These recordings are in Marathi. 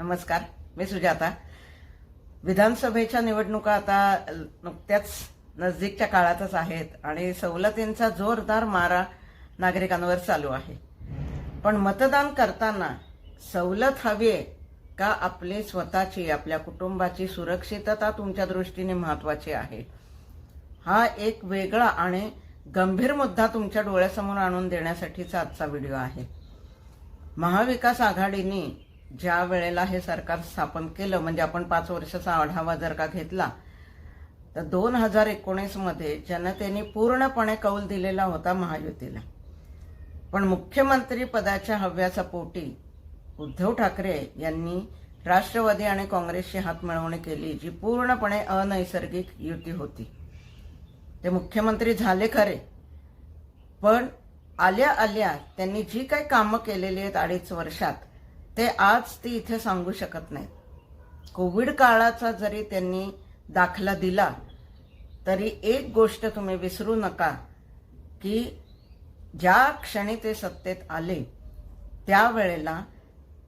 नमस्कार, मी सुजाता. विधानसभेच्या निवडणुका आता नुकत्याच नजदीकच्या काळातच आहेत आणि सवलतींचा जोरदार मारा नागरिकांवर चालू आहे. पण मतदान करताना सवलत हवी आहे का आपली स्वतःची, आपल्या कुटुंबाची सुरक्षितता तुमच्या दृष्टीने महत्वाची आहे? हा एक वेगळा आणि गंभीर मुद्दा तुमच्या डोळ्यासमोर आणून देण्यासाठीचा आजचा व्हिडिओ आहे. महाविकास आघाडीने ज्या वेळेला हे सरकार स्थापन केलं, म्हणजे आपण 5 वर्षाचा आढावा जर का घेतला तर 2019 मध्ये जनतेने पूर्णपणे कौल दिलेला होता महायुतीला. पण मुख्यमंत्री पदाच्या हव्यासा पोटी उद्धव ठाकरे यांनी राष्ट्रवादी आणि काँग्रेसची हातमिळवणी केली, जी पूर्णपणे अनैसर्गिक युती होती. ते मुख्यमंत्री झाले खरे, पण आल्या आल्या त्यांनी जी काही कामं केलेली आहेत 2.5 वर्षात, ते आज ती इथे सांगू शकत नाहीत. कोविड काळाचा जरी त्यांनी दाखला दिला तरी एक गोष्ट तुम्ही विसरू नका की ज्या क्षणी ते सत्तेत आले त्यावेळेला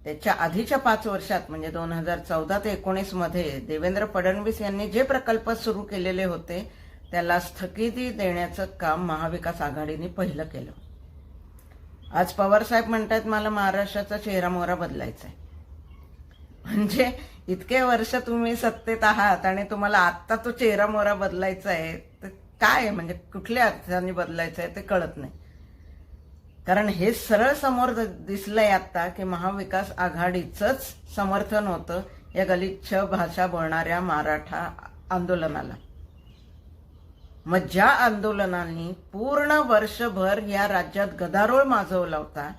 त्याच्या आधीच्या 5 वर्षात म्हणजे 2014 ते 19 मध्ये देवेंद्र फडणवीस यांनी जे प्रकल्प सुरू केलेले होते त्याला स्थगिती देण्याचं काम महाविकास आघाडीने पहिलं केलं. आज पवार साहेब म्हणतात मला महाराष्ट्राचा चेहरा मोहरा बदलायचा आहे. म्हणजे इतके वर्ष तुम्ही सत्तेत आहात आणि तुम्हाला आत्ता तो चेहरा मोहरा बदलायचा आहे, तर काय म्हणजे कुठल्या अर्थाने बदलायचं आहे ते कळत नाही. कारण हे सरळ समोर दिसलंय आता की महाविकास आघाडीचंच समर्थन होतं या गलिच्छ भाषा बोलणाऱ्या मराठा आंदोलनाला. मग ज्या आंदोलनांनी पूर्ण वर्षभर या राज्यात गदारोळ माजवला होता,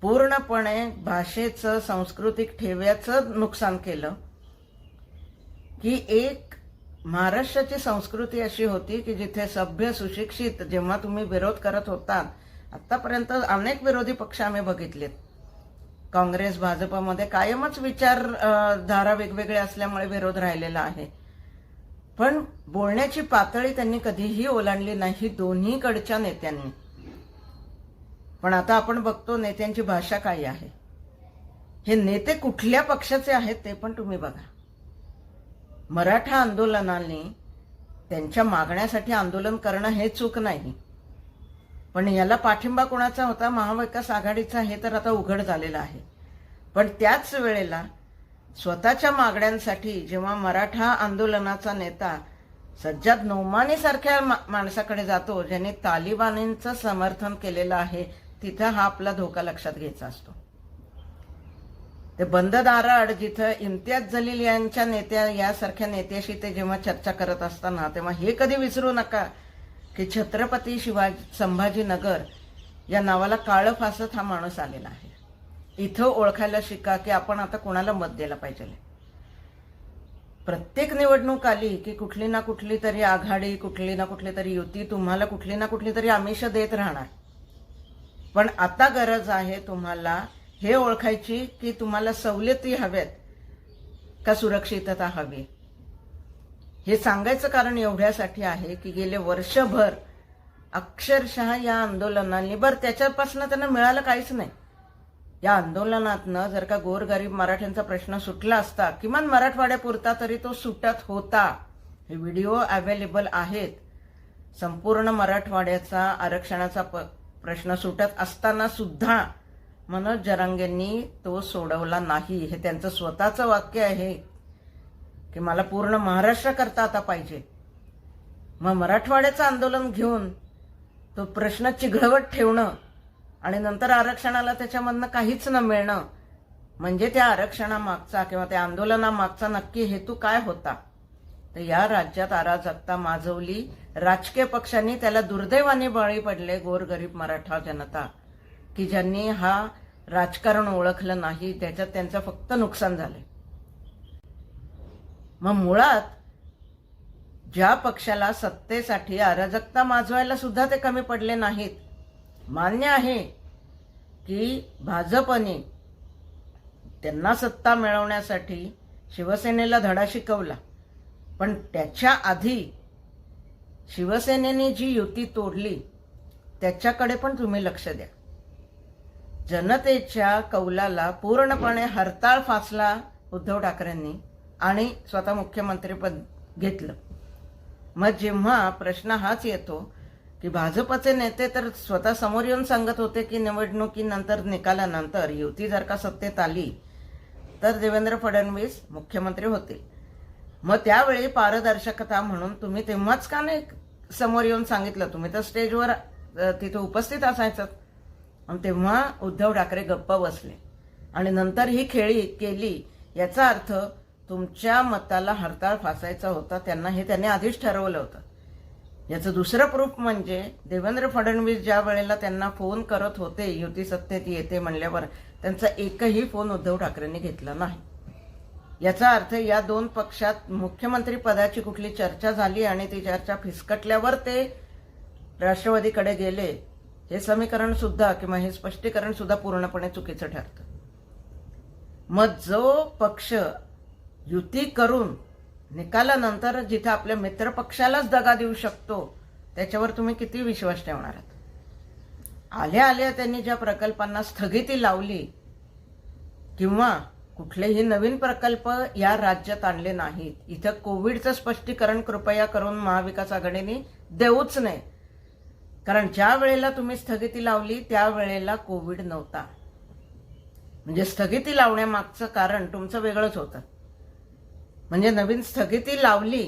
पूर्णपणे भाषेचं, सांस्कृतिक ठेव्याचं नुकसान केलं, की एक महाराष्ट्राची संस्कृती अशी होती की जिथे सभ्य सुशिक्षित, जेव्हा तुम्ही विरोध करत होता, आतापर्यंत अनेक विरोधी पक्ष आम्ही बघितलेत, काँग्रेस भाजपमध्ये कायमच विचारधारा वेगवेगळ्या असल्यामुळे विरोध राहिलेला आहे, पण बोलण्याची पातळी त्यांनी कधीही ओलांडली नाही दोन्हीकडच्या नेत्यांनी. पण आता आपण बघतो नेत्यांची भाषा काय आहे. हे नेते कुठल्या पक्षाचे आहेत ते पण तुम्ही बघा. मराठा आंदोलनाने त्यांच्या मागण्यासाठी आंदोलन करणं हे चूक नाही, पण याला पाठिंबा कोणाचा होता? महाविकास आघाडीचा. हे तर आता उघड झालेलं आहे. पण त्याच वेळेला स्वतःच्या मागण्यांसाठी जेव्हा मराठा आंदोलनाचा नेता सज्जाद नोमानी सारख्या माणसाकडे जातो, ज्यांनी तालिबानींचं समर्थन केलेलं आहे, तिथं हा आपला धोका लक्षात घ्यायचा असतो. ते बंद दाराआड जिथं इम्तियाज जलील यांच्या यासारख्या नेत्याशी ते जेव्हा चर्चा करत असताना, तेव्हा हे कधी विसरू नका की छत्रपती संभाजीनगर या नावाला काळं फासत हा माणूस आलेला आहे. इथं ओळखायला शिका की आपण आता कोणाला मत द्यायला पाहिजे. प्रत्येक निवडणूक आली की कुठली ना कुठली तरी आघाडी, कुठली ना कुठली तरी युती तुम्हाला कुठली ना कुठली तरी आमिष देत राहणार. पण आता गरज आहे तुम्हाला हे ओळखायची की तुम्हाला सवलती हव्यात का सुरक्षितता हवी. हे सांगायचं कारण एवढ्यासाठी आहे की गेले वर्षभर अक्षरशः या आंदोलनांनी, त्याच्यापासून त्यांना मिळालं काहीच नाही. या आंदोलनातनं जर का गोरगरीब मराठ्यांचा प्रश्न सुटला असता, किमान मराठवाड्यापुरता तरी तो सुटत होता. हे व्हिडिओ अवेलेबल आहेत. संपूर्ण मराठवाड्याचा आरक्षणाचा प्रश्न सुटत असताना सुद्धा मनोज जरांगेंनी तो सोडवला नाही. हे त्यांचं स्वतःचं वाक्य आहे की मला पूर्ण महाराष्ट्राकरता आता पाहिजे. मग मराठवाड्याचं आंदोलन घेऊन तो प्रश्न चिघळवत ठेवणं आणि नंतर आरक्षणाला त्याच्यामधनं काहीच न मिळणं, म्हणजे त्या आरक्षणामागचा किंवा त्या आंदोलनामागचा नक्की हेतू काय होता? तर या राज्यात अराजकता माजवली, राजकीय पक्षांनी त्याला दुर्दैवाने बळी पडले गोरगरीब मराठा जनता, की ज्यांनी हा राजकारण ओळखलं नाही, त्याच्यात त्यांचं फक्त नुकसान झाले. मग मुळात ज्या पक्षाला सत्तेसाठी अराजकता माजवायला सुद्धा ते कमी पडले नाहीत. मान्य आहे की भाजपने त्यांना सत्ता मिळवण्यासाठी शिवसेनेला धडा शिकवला, पण त्याच्या आधी शिवसेनेने जी युती तोडली त्याच्याकडे पण तुम्ही लक्ष द्या. जनतेच्या कौलाला पूर्णपणे हरताळ फासला उद्धव ठाकरेंनी आणि स्वतः मुख्यमंत्रीपद घेतलं. मग जेव्हा प्रश्न हाच येतो की भाजपचे नेते तर स्वतः समोर येऊन सांगत होते की निवडणुकीनंतर निकालानंतर युती जर का सत्तेत आली तर देवेंद्र फडणवीस मुख्यमंत्री होतील. मग त्यावेळी पारदर्शकता म्हणून तुम्ही तेव्हाच का नाही समोर येऊन सांगितलं? तुम्ही तर स्टेजवर तिथे उपस्थित असायचं. आणि तेव्हा उद्धव ठाकरे गप्प बसले आणि नंतर ही खेळी केली. याचा अर्थ तुमच्या मताला हरताळ फासायचा होता त्यांना, हे त्यांनी आधीच ठरवलं होतं. याचं दुसरं प्रूफ म्हणजे देवेंद्र फडणवीस ज्या वेळेला त्यांना फोन करत होते युती सत्तेत येते म्हणल्यावर त्यांचा एकही फोन उद्धव ठाकरेंनी घेतला नाही. याचा अर्थ या दोन पक्षात मुख्यमंत्री पदाची कुठली चर्चा झाली आणि ती चर्चा फिसकटल्यावर ते राष्ट्रवादीकडे गेले, हे समीकरण सुद्धा किंवा हे स्पष्टीकरण सुद्धा पूर्णपणे चुकीचं ठरतं. मग जो पक्ष युती करून निकालानंतर जिथे आपल्या मित्रपक्षालाच दगा देऊ शकतो त्याच्यावर तुम्ही किती विश्वास ठेवणार आहात? आल्या आल्या त्यांनी ज्या प्रकल्पांना स्थगिती लावली किंवा कुठलेही नवीन प्रकल्प या राज्यात आणले नाहीत. इथं कोविडचं स्पष्टीकरण कृपया करून महाविकास आघाडीने देऊच नये, कारण ज्या वेळेला तुम्ही स्थगिती लावली त्यावेळेला कोविड नव्हता. म्हणजे स्थगिती लावण्यामागचं कारण तुमचं वेगळंच होतं. म्हणजे नवीन स्थगिती लावली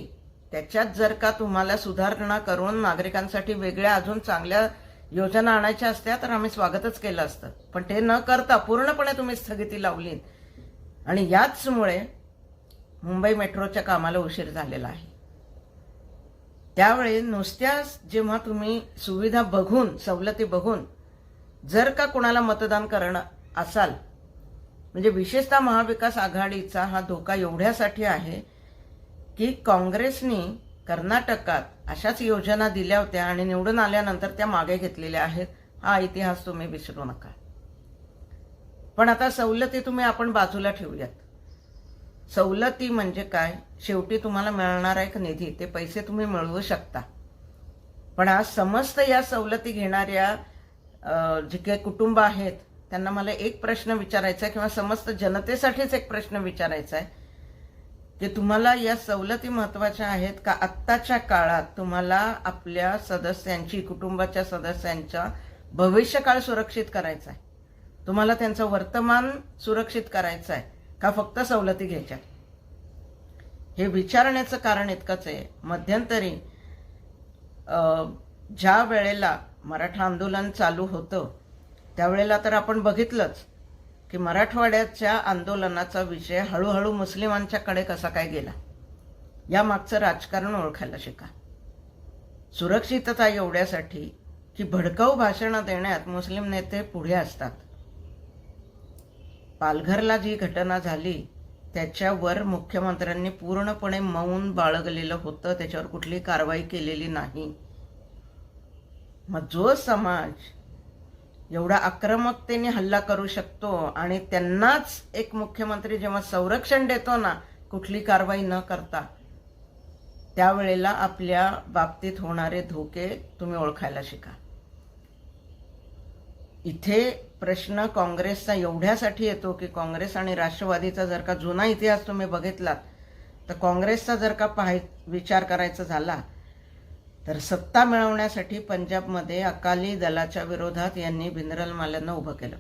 त्याच्यात जर का तुम्हाला सुधारणा करून नागरिकांसाठी वेगळ्या अजून चांगल्या योजना आणायच्या असत्या तर आम्ही स्वागतच केलं असतं. पण ते न करता पूर्णपणे तुम्ही स्थगिती लावली आणि याचमुळे मुंबई मेट्रोच्या कामाला उशीर झालेला आहे. त्यावेळी नुसत्याच जेव्हा तुम्ही सुविधा बघून सवलती बघून जर का कुणाला मतदान करणं असाल, म्हणजे विशेषतः महाविकास आघाडीचा हा धोका एवढ्यासाठी आहे की काँग्रेसनी कर्नाटकात अशाच योजना दिल्या होत्या आणि निवडून आल्यानंतर त्या मागे घेतलेल्या आहेत. हा इतिहास तुम्ही विसरू नका. पण आता सवलती तुम्ही आपण बाजूला ठेवूयात. सवलती म्हणजे काय? शेवटी तुम्हाला मिळणारा एक निधी, ते पैसे तुम्ही मिळवू शकता. पण आज समस्त या सवलती घेणाऱ्या जे काही कुटुंब आहेत त्यांना मला एक प्रश्न विचारायचा आहे किंवा समस्त जनतेसाठीच एक प्रश्न विचारायचा आहे की तुम्हाला या सवलती महत्त्वाच्या आहेत का आत्ताच्या काळात तुम्हाला आपल्या सदस्यांची, कुटुंबाच्या सदस्यांचा भविष्यकाळ सुरक्षित करायचा आहे? तुम्हाला त्यांचं वर्तमान सुरक्षित करायचं आहे का फक्त सवलती घ्यायच्या? हे विचारण्याचं कारण इतकंच आहे. मध्यंतरी ज्या वेळेला मराठा आंदोलन चालू होतं त्यावेळेला तर आपण बघितलंच की मराठवाड्याच्या आंदोलनाचा विषय हळूहळू मुस्लिमांच्याकडे कसा काय गेला. या मागचं राजकारण ओळखायला शिका. सुरक्षितता एवढ्यासाठी की भडकाऊ भाषणं देण्यात मुस्लिम नेते पुढे असतात. पालघरला जी घटना झाली त्याच्यावर मुख्यमंत्र्यांनी पूर्णपणे मौन बाळगलेलं होतं, त्याच्यावर कुठली कारवाई केलेली नाही. मग जो समाज एवढा आक्रमकतेने हल्ला करू शकतो आणि त्यांनाच एक मुख्यमंत्री जेव्हा संरक्षण देतो ना कुठली कारवाई न करता, त्यावेळेला आपल्या बाबतीत होणारे धोके तुम्ही ओळखायला शिका. इथे प्रश्न काँग्रेसचा एवढ्यासाठी येतो की काँग्रेस आणि राष्ट्रवादीचा जर का जुना इतिहास तुम्ही बघितलात तर काँग्रेसचा जर का विचार करायचा झाला तर सत्ता मिळवण्यासाठी पंजाबमध्ये अकाली दलाच्या विरोधात यांनी भिंद्रनवाले यांना उभं केलं.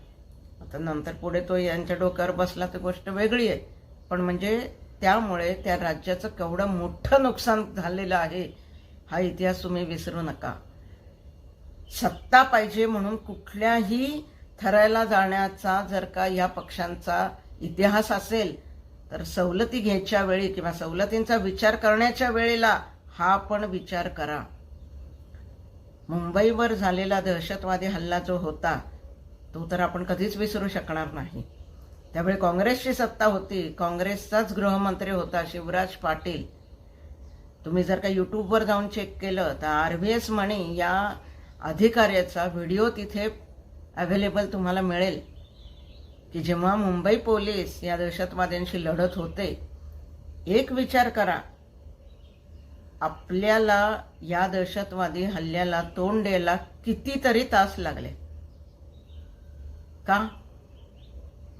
आता नंतर पुढे तो यांच्या डोक्यावर बसला तर गोष्ट वेगळी आहे, पण म्हणजे त्यामुळे त्या राज्याचं केवढं मोठं नुकसान झालेलं आहे हा इतिहास तुम्ही विसरू नका. सत्ता पाहिजे म्हणून कुठल्याही थराला जाण्याचा जर का या पक्षांचा इतिहास असेल तर सवलती घ्यायच्या वेळी किंवा सवलतींचा विचार करण्याच्या वेळेला हा पण विचार करा. मुंबईवर झालेला दहशतवादी हल्ला जो होता तो तर आपण कधीच विसरू शकणार नाही. त्यावेळी काँग्रेसची सत्ता होती, काँग्रेसचाच गृहमंत्री होता शिवराज पाटील. तुम्ही जर का यूट्यूबवर जाऊन चेक केलं तर RVS मणी या अधिकाऱ्याचा व्हिडिओ तिथे अवेलेबल तुम्हाला मिळेल की जेव्हा मुंबई पोलीस या दहशतवाद्यांशी लढत होते. एक विचार करा, आपल्याला या दहशतवादी हल्ल्याला तोंड द्यायला कितीतरी तास लागले. का?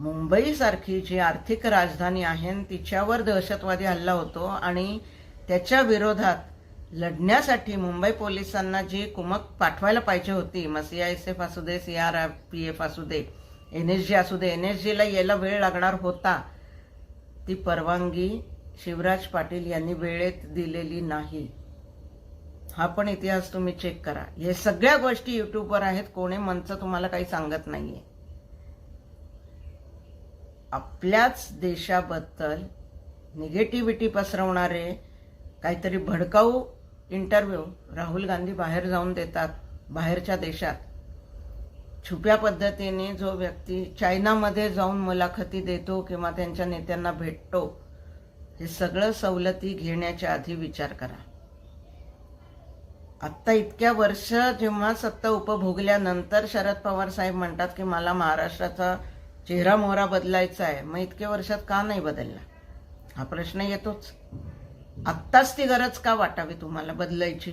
मुंबईसारखी जी आर्थिक राजधानी आहे तिच्यावर दहशतवादी हल्ला होतो आणि त्याच्या विरोधात लढण्यासाठी मुंबई पोलिसांना जी कुमक पाठवायला पाहिजे होती, मग CISF असू दे, CRPF असू दे, NSG असू दे, NSGला यायला वेळ लागणार होता, ती परवानगी शिवराज पाटील यांनी वेळेत दिलेली नाही. हा पण इतिहास तुम्ही चेक करा. हे सगळ्या गोष्टी युट्यूबवर आहेत, कोणी मंच तुम्हाला काही सांगत नाहीये. आपल्याच देशाबद्दल निगेटिव्हिटी पसरवणारे काहीतरी भडकाऊ इंटरव्ह्यू राहुल गांधी बाहेर जाऊन देतात, बाहेरच्या देशात. छुप्या पद्धतीने जो व्यक्ती चायनामध्ये जाऊन मुलाखती देतो किंवा त्यांच्या नेत्यांना भेटतो, हे सगळं सवलती घेण्याच्या आधी विचार करा. आत्ता इतक्या वर्ष जेव्हा सत्ता उपभोगल्यानंतर शरद पवार साहेब म्हणतात की मला महाराष्ट्राचा चेहरा मोहरा बदलायचा आहे. मग इतक्या वर्षात का नाही बदलला, हा प्रश्न येतोच. आत्ताच ती गरज का वाटावी तुम्हाला बदलायची?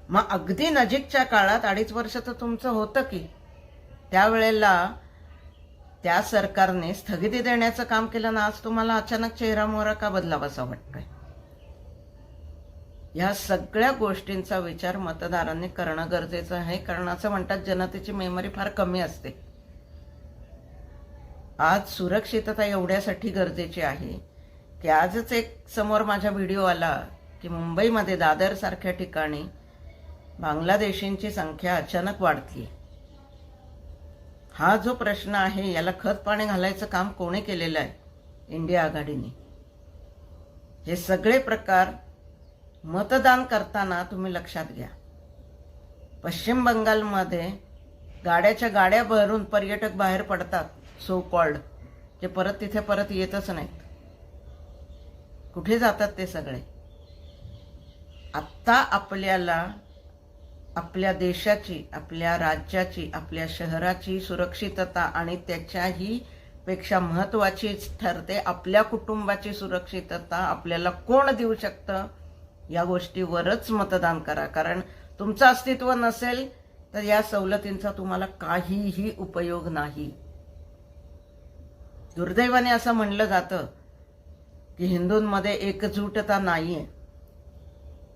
मग अगदी नजीकच्या काळात 2.5 वर्ष तर तुमचं होतं की, त्यावेळेला त्या सरकारने स्थगिती देण्याचं काम केलं ना, आज तुम्हाला अचानक चेहरा मोहरा का बदलावासा वाटतोय? या सगळ्या गोष्टींचा विचार मतदारांनी करणं गरजेचं आहे. कारण असं म्हणतात जनतेची मेमरी फार कमी असते. आज सुरक्षितता एवढ्यासाठी गरजेची आहे की आजच एक समोर माझा व्हिडिओ आला की मुंबईमध्ये दादर सारख्या ठिकाणी बांगलादेशींची संख्या अचानक वाढती. हा जो प्रश्न आहे याला खत पाणी घालायचं काम कोणी केलेलं आहे? इंडिया आघाडीने. हे सगळे प्रकार मतदान करताना तुम्ही लक्षात घ्या. पश्चिम बंगालमध्ये गाड्याच्या गाड्या भरून पर्यटक बाहेर पडतात, सो कॉल्ड, जे परत तिथे परत येतच नाहीत. कुठे जातात ते सगळे? आत्ता आपल्याला आपल्या देशाची, आपल्या राज्याची, आपल्या शहराची सुरक्षितता आणि त्याच्याही पेक्षा महत्त्वाचीच ठरते आपल्या कुटुंबाची सुरक्षितता आपल्याला कोण देऊ शकतं, या गोष्टीवरच मतदान करा. कारण तुमचं अस्तित्व नसेल तर या सवलतींचा तुम्हाला काहीही उपयोग नाही. दुर्दैवाने असं म्हणलं जातं की हिंदूंमध्ये एकजूटता नाहीये.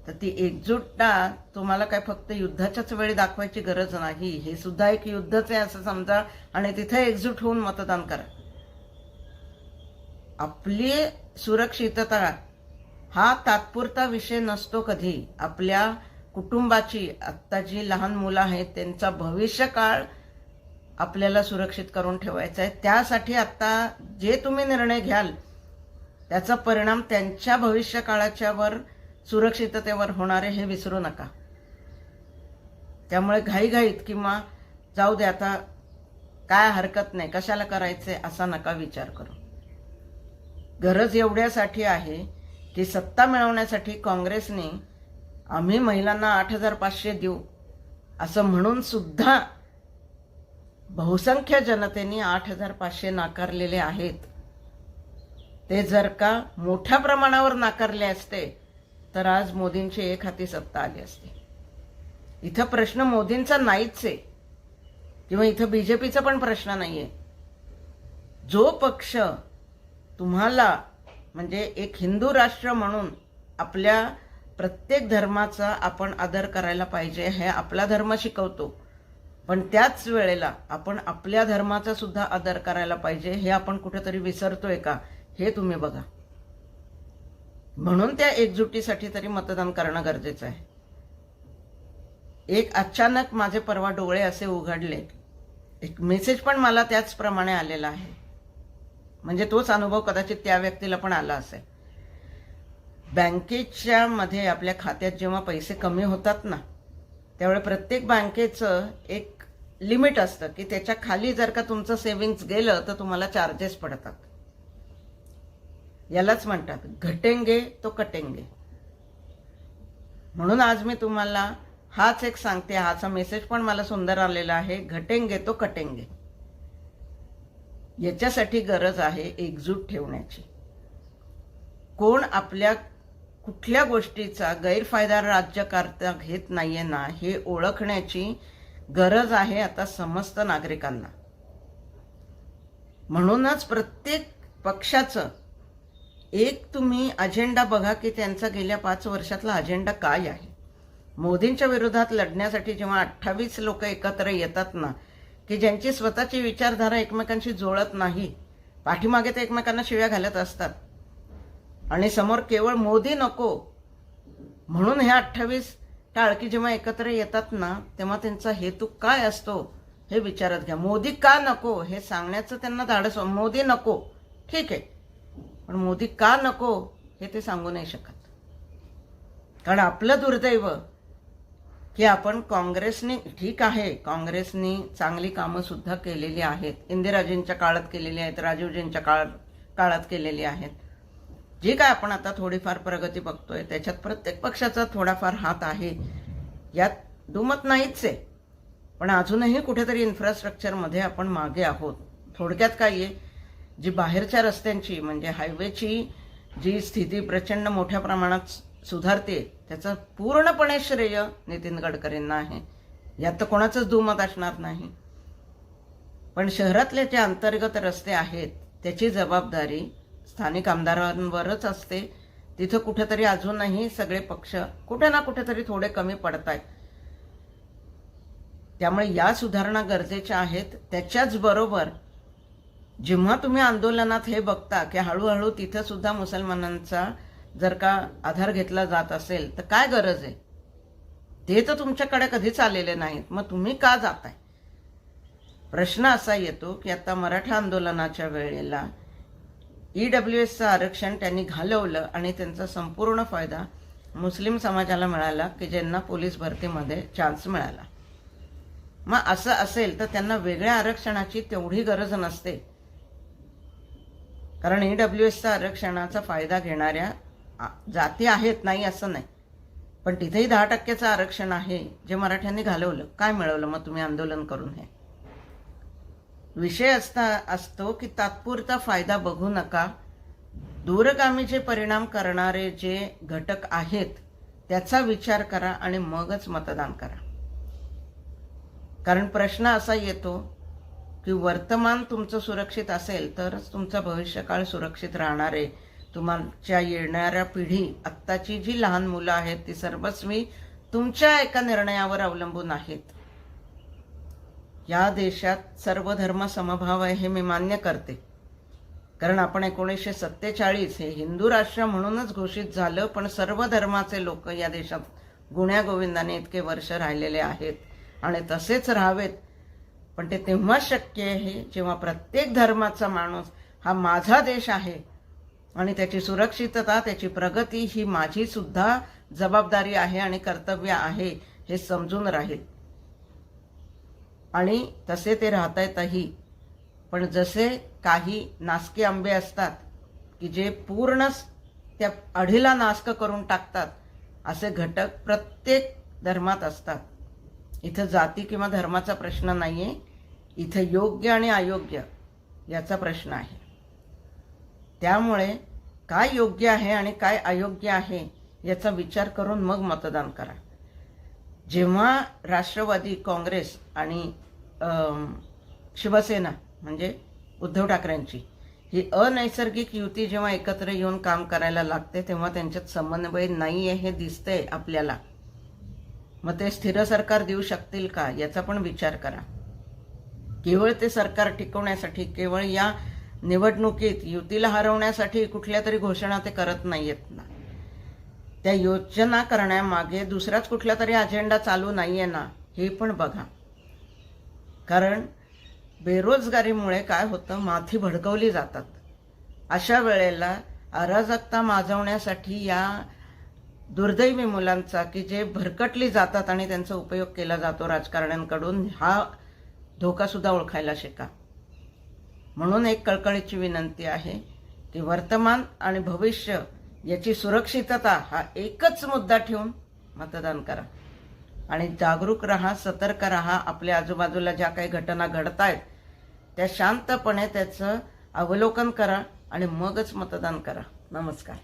तर ती एकजूटता तुम्हाला काय फक्त युद्धाच्याच वेळी दाखवायची गरज नाही. हे सुद्धा एक युद्धच आहे असं समजा आणि तिथे एकजूट होऊन मतदान करा. आपली सुरक्षितता हा तात्पुरता विषय नसतो कधी. आपल्या कुटुंबाची, आत्ता जी लहान मुलं आहेत त्यांचा भविष्यकाळ आपल्याला सुरक्षित करून ठेवायचा आहे. त्यासाठी आत्ता जे तुम्ही निर्णय घ्याल त्याचा परिणाम त्यांच्या भविष्यकाळाच्यावर, सुरक्षिततेवर होणारे हे विसरू नका. त्यामुळे घाईघाईत किंवा जाऊ दे आता काय हरकत नाही, कशाला करायचे असा नका विचार करू. गरज एवढ्यासाठी आहे की सत्ता मिळवण्यासाठी काँग्रेसने आम्ही महिलांना 8,500 देऊ असं म्हणून सुद्धा बहुसंख्य जनतेने 8,500 नाकारलेले आहेत. ते जर का मोठ्या प्रमाणावर नाकारले असते तर आज मोदींची एक हाती सत्ता आली असती. इथं प्रश्न मोदींचा नाहीच आहे किंवा इथं बीजेपीचा पण प्रश्न नाहीये. जो पक्ष तुम्हाला म्हणजे एक हिंदू राष्ट्र म्हणून आपल्या प्रत्येक धर्माचा आपण आदर करायला पाहिजे हे आपला धर्म शिकवतो, पण त्याच वेळेला आपण आपल्या धर्माचा सुद्धा आदर करायला पाहिजे हे आपण कुठेतरी विसरतोय का हे तुम्ही बघा. म्हणून त्या एकजुटीसाठी तरी मतदान करणं गरजेचं आहे. एक अचानक माझे परवा डोळे असे उघडले, एक मेसेज पण मला त्याचप्रमाणे आलेला आहे. म्हणजे तोच अनुभव कदाचित त्या व्यक्तीला पण आला असेल. बँकेच्या मध्ये आपल्या खात्यात जेव्हा पैसे कमी होतात ना, त्यावेळी प्रत्येक बँकेचं एक लिमिट असतं की त्याच्या खाली जर का तुमचं सेव्हिंग्स गेलं तर तुम्हाला चार्जेस पडतात. यालाच म्हणतात घटेंगे तो कटेंगे. म्हणून आज मी तुम्हाला हाच एक सांगते, हाचा मेसेज पण मला सुंदर आलेला आहे, घटेंगे तो कटेंगे. याच्यासाठी गरज आहे एकजूट ठेवण्याची. कोण आपल्या कुठल्या गोष्टीचा गैरफायदा राज्यकर्ता घेत नाहीये ना हे ओळखण्याची गरज आहे आता समस्त नागरिकांना. म्हणूनच प्रत्येक पक्षाचं एक तुम्ही अजेंडा बघा की त्यांचा गेल्या 5 वर्षातला अजेंडा काय आहे. मोदींच्या विरोधात लढण्यासाठी जेव्हा 28 लोक एकत्र येतात ना, की ज्यांची स्वतःची विचारधारा एकमेकांशी जुळत नाही, पाठीमागे ते एकमेकांना शिव्या घालत असतात आणि समोर केवळ मोदी नको म्हणून हे 28 टाळकी जेव्हा एकत्र येतात ना, तेव्हा त्यांचा हेतू काय असतो हे विचारात घ्या. मोदी का नको हे सांगण्याचं त्यांना धाडस. मोदी नको ठीक आहे, पण मोदी का नको हे ते सांगू नाही शकत. कारण आपलं दुर्दैव की आपण काँग्रेसने, ठीक आहे काँग्रेसने चांगली कामं सुद्धा केलेली आहेत, इंदिराजींच्या काळात केलेली आहेत, राजीवजींच्या काळात केलेली आहेत. जी काय आपण आता थोडीफार प्रगती बघतोय त्याच्यात प्रत्येक पक्षाचा थोडाफार हात आहे, यात दुमत नाहीच आहे. पण अजूनही कुठेतरी इन्फ्रास्ट्रक्चरमध्ये आपण मागे आहोत. थोडक्यात काय आहे, जी बाहेरच्या रस्त्यांची म्हणजे हायवेची जी स्थिती प्रचंड मोठ्या प्रमाणात सुधारते त्याचं पूर्णपणे श्रेय नितीन गडकरींना आहे, यात तर कोणाचंच दुमत असणार नाही. पण शहरातले जे अंतर्गत रस्ते आहेत त्याची जबाबदारी स्थानिक आमदारांवरच असते. तिथं कुठेतरी अजूनही सगळे पक्ष कुठे ना कुठेतरी थोडे कमी पडत आहेत. त्यामुळे या सुधारणा गरजेच्या आहेत. त्याच्याच बरोबर जेव्हा तुम्ही आंदोलनात हे बघता की हळूहळू तिथं सुद्धा मुसलमानांचा जर का आधार घेतला जात असेल तर काय गरज आहे, ते तर तुमच्याकडे कधीच आलेले नाहीत, मग तुम्ही का जाताय. प्रश्न असा येतो की आता मराठा आंदोलनाच्या वेळेला EWSचं आरक्षण त्यांनी घालवलं आणि त्यांचा संपूर्ण फायदा मुस्लिम समाजाला मिळाला की ज्यांना पोलीस भरतीमध्ये चान्स मिळाला. मग असं असेल तर त्यांना वेगळ्या आरक्षणाची तेवढी गरज नसते, कारण EWSच्या आरक्षणाचा फायदा घेणाऱ्या जाती आहेत, नाही असं नाही, पण तिथेही 10% आरक्षण आहे जे मराठ्यांनी घालवलं. काय मिळवलं मग तुम्ही आंदोलन करून. हे विषय असतो की तात्पुरता फायदा बघू नका, दूरगामीचे परिणाम करणारे जे घटक आहेत त्याचा विचार करा आणि मगच मतदान करा. कारण प्रश्न असा येतो की वर्तमान तुमचं सुरक्षित असेल तरच तुमचा भविष्यकाळ सुरक्षित राहणार आहे. तुमच्या येणाऱ्या पिढी, आत्ताची जी लहान मुलं आहेत ती सर्वस्वी तुमच्या एका निर्णयावर अवलंबून आहेत. या देशात सर्व धर्म समभाव आहे हे मी मान्य करते, कारण आपण 1947 हे हिंदू राष्ट्र म्हणूनच घोषित झालं, पण सर्व धर्माचे लोक या देशात गुण्यागोविंदाने इतके वर्ष राहिलेले आहेत आणि तसेच राहावेत. पण ते तेव्हा शक्य आहे जेव्हा प्रत्येक धर्माचा माणूस हा माझा देश आहे आणि त्याची सुरक्षितता, त्याची प्रगती ही माझी सुद्धा जबाबदारी आहे आणि कर्तव्य आहे हे समजून राहील. आणि तसे ते राहतायतही. पण जसे काही नासके आंबे असतात की जे पूर्णच त्या अढीला नासक करून टाकतात, असे घटक प्रत्येक धर्मात असतात. इथं जाती किंवा धर्माचा प्रश्न नाहीये, इथं योग्य आणि अयोग्य याचा प्रश्न आहे. त्यामुळे काय योग्य आहे आणि काय अयोग्य आहे याचा विचार करून मग मतदान करा. जेव्हा राष्ट्रवादी काँग्रेस आणि शिवसेना म्हणजे उद्धव ठाकरेंची ही अनैसर्गिक युती जेव्हा एकत्र येऊन काम करायला लागते तेव्हा त्यांच्यात समन्वय नाही आहे हे दिसतंय आपल्याला. मग ते स्थिर सरकार देऊ शकतील का याचा पण विचार करा. केवळ ते सरकार टिकवण्यासाठी, केवळ या निवडणुकीत युतीला हरवण्यासाठी कुठल्या तरी घोषणा ते करत नाहीयेत ना. त्या योजना करण्यामागे दुसराच कुठला तरी अजेंडा चालू नाहीये ना, हे पण बघा. कारण बेरोजगारीमुळे काय होतं, माथी भडकवली जातात. अशा वेळेला अराजकता माजवण्यासाठी या दुर्दैवी मुलांचा की जे भरकटली जातात आणि त्यांचा उपयोग केला जातो राजकारण्यांकडून, हा धोका सुद्धा ओळखायला शिका. म्हणून एक कळकळीची विनंती आहे की वर्तमान आणि भविष्य याची सुरक्षितता हा एकच मुद्दा ठेवून मतदान करा आणि जागरूक राहा, सतर्क राहा. आपल्या आजूबाजूला ज्या काही घटना घडत आहेत त्या शांतपणे त्याचं अवलोकन करा आणि मगच मतदान करा. नमस्कार.